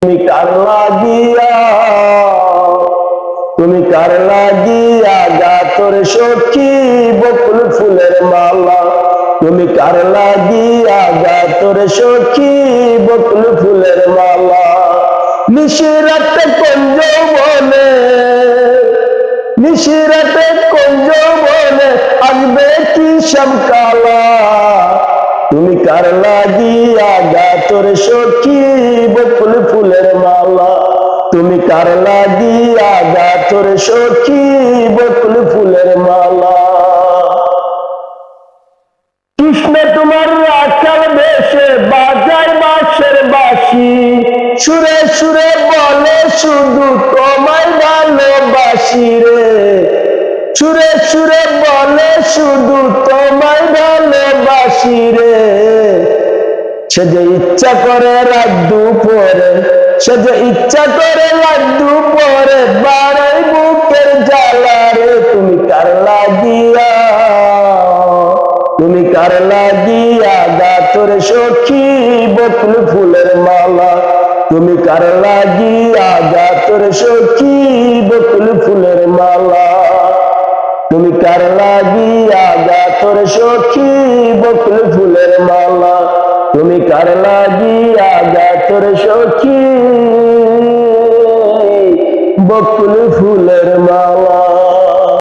তুমি কার লাগিয়া তুমি কার লাগিয়া গা তোর সখী বকুল ফুলের মালা তুমি কার লাগিয়া গা তোর সখী বকুল ফুলের মালা নিশিরাতে কুঞ্জ বনে নিশিরাতে কুঞ্জ বনে আসবে কি শ্যামকালা তুমি কার লাগিয়া গা তোর সখী বকুল ফুলের মালা তুমি কার লাগিয়া গা তোর সখী বকুল ফুলের মালা কৃষ্ণ তোমার রাখাল বেশে বাজায় বাঁশের বাঁশি সুরে সুরে বলে শুধু তোমায় ভালোবাসি রে সুরে সুরে বলে শুধু তোমায় ভালোবাসি রে সে যে ইচ্ছা করে রাত দুপুরে সে যে ইচ্ছা করে রাত দুপুরে বাড়াই বুকের জ্বালা রে তুমি কার লাগিয়া তুমি কার লাগিয়া গা তোর সখী বকুল ফুলের মালা তুমি কার লাগিয়া গা তোর সখী বকুল ফুলের মালা তুমি কার লাগিয়া গা তোর সখী বকুল ফুলের মালা তুমি কার লাগিয়া গা তোর সখী বকুল ফুলের মালা।